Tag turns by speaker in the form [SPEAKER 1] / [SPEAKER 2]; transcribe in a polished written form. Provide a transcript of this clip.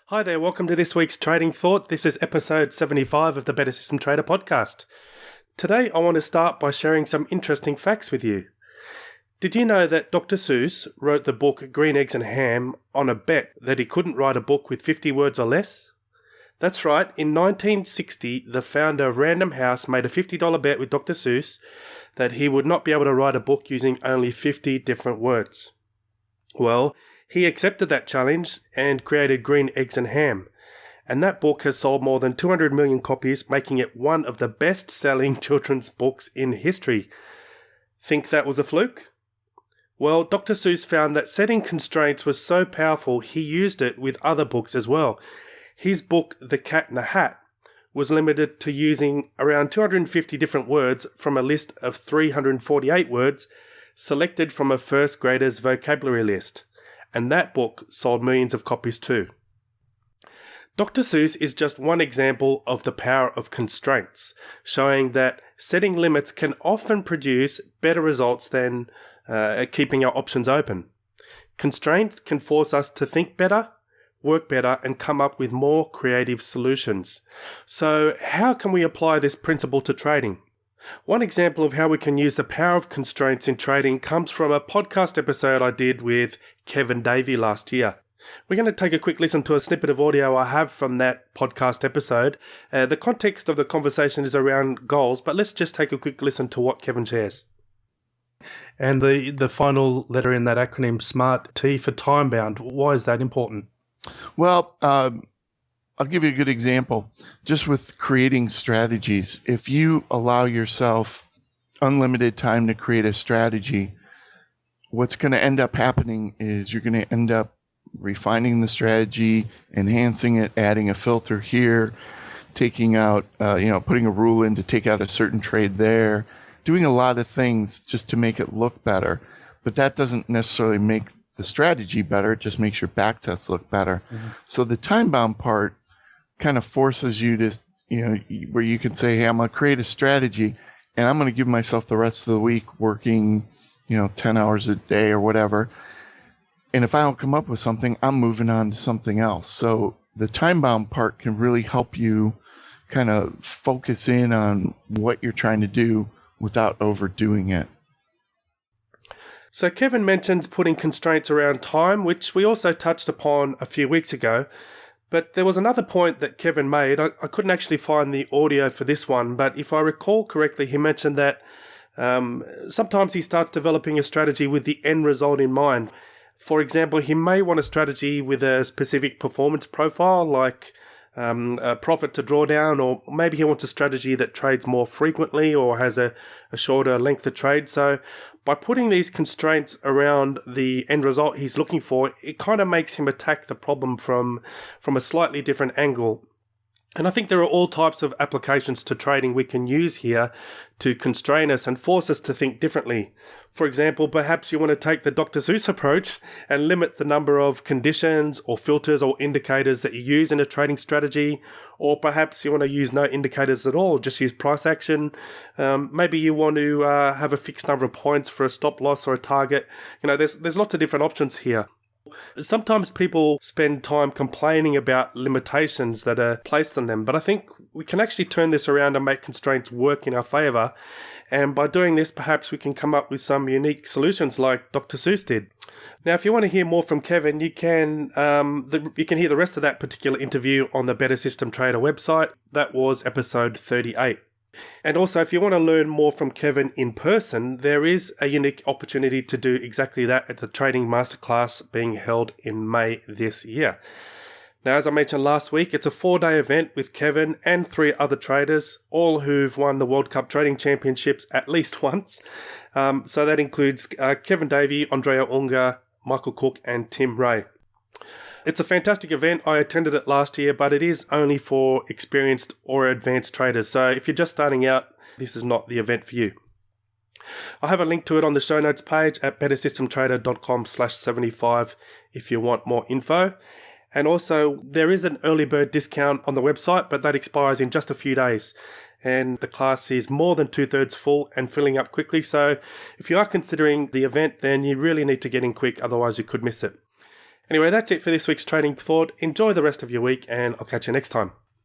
[SPEAKER 1] Hi there, welcome to this week's Trading Thought. This is episode 75 of the Better System Trader podcast. Today I want to start by sharing some interesting facts with you. Did you know that Dr. Seuss wrote the book Green Eggs and Ham on a bet that he couldn't write a book with 50 words or less? That's right, in 1960 the founder of Random House made a $50 bet with Dr. Seuss that he would not be able to write a book using only 50 different words. Well, he accepted that challenge and created Green Eggs and Ham, and that book has sold more than 200 million copies, making it one of the best-selling children's books in history. Think that was a fluke? Well, Dr. Seuss found that setting constraints was so powerful he used it with other books as well. His book, The Cat in the Hat, was limited to using around 250 different words from a list of 348 words selected from a first grader's vocabulary list. And that book sold millions of copies too. Dr. Seuss is just one example of the power of constraints, showing that setting limits can often produce better results than keeping our options open. Constraints can force us to think better, work better, and come up with more creative solutions. So how can we apply this principle to trading? One example of how we can use the power of constraints in trading comes from a podcast episode I did with Kevin Davey last year. We're going to take a quick listen to a snippet of audio I have from that podcast episode. The context of the conversation is around goals, but let's just take a quick listen to what Kevin shares. And the final letter in that acronym, SMART, T for time bound. Why is that important?
[SPEAKER 2] Well, I'll give you a good example. Just with creating strategies, if you allow yourself unlimited time to create a strategy, what's going to end up happening is you're going to end up refining the strategy, enhancing it, adding a filter here, taking out, putting a rule in to take out a certain trade there, doing a lot of things just to make it look better. But that doesn't necessarily make the strategy better. It just makes your backtest look better. Mm-hmm. So the time-bound part kind of forces you to, where you can say, hey, I'm going to create a strategy and I'm going to give myself the rest of the week working, 10 hours a day or whatever. And if I don't come up with something, I'm moving on to something else. So the time-bound part can really help you kind of focus in on what you're trying to do without overdoing it.
[SPEAKER 1] So Kevin mentions putting constraints around time, which we also touched upon a few weeks ago. But there was another point that Kevin made. I couldn't actually find the audio for this one, but if I recall correctly, he mentioned that sometimes he starts developing a strategy with the end result in mind. For example, he may want a strategy with a specific performance profile, like a profit to drawdown, or maybe he wants a strategy that trades more frequently or has a shorter length of trade. So by putting these constraints around the end result he's looking for, it kind of makes him attack the problem from a slightly different angle. And I think there are all types of applications to trading we can use here to constrain us and force us to think differently. For example, perhaps you want to take the Dr. Seuss approach and limit the number of conditions or filters or indicators that you use in a trading strategy. Or perhaps you want to use no indicators at all, just use price action. Maybe you want to have a fixed number of points for a stop loss or a target. There's lots of different options here. Sometimes people spend time complaining about limitations that are placed on them, but I think we can actually turn this around and make constraints work in our favor. And by doing this, perhaps we can come up with some unique solutions like Dr. Seuss did. Now, if you want to hear more from Kevin, you can hear the rest of that particular interview on the Better System Trader website. That was episode 38. And also, if you want to learn more from Kevin in person, there is a unique opportunity to do exactly that at the Trading Masterclass being held in May this year. Now, as I mentioned last week, it's a 4-day event with Kevin and 3 other traders, all who've won the World Cup Trading Championships at least once. So that includes Kevin Davey, Andrea Unger, Michael Cook, and Tim Ray. It's a fantastic event. I attended it last year, but it is only for experienced or advanced traders. So if you're just starting out, this is not the event for you. I have a link to it on the show notes page at bettersystemtrader.com/75 if you want more info. And also, there is an early bird discount on the website, but that expires in just a few days. And the class is more than 2/3 full and filling up quickly. So if you are considering the event, then you really need to get in quick, otherwise you could miss it. Anyway, that's it for this week's Trading Thought. Enjoy the rest of your week, and I'll catch you next time.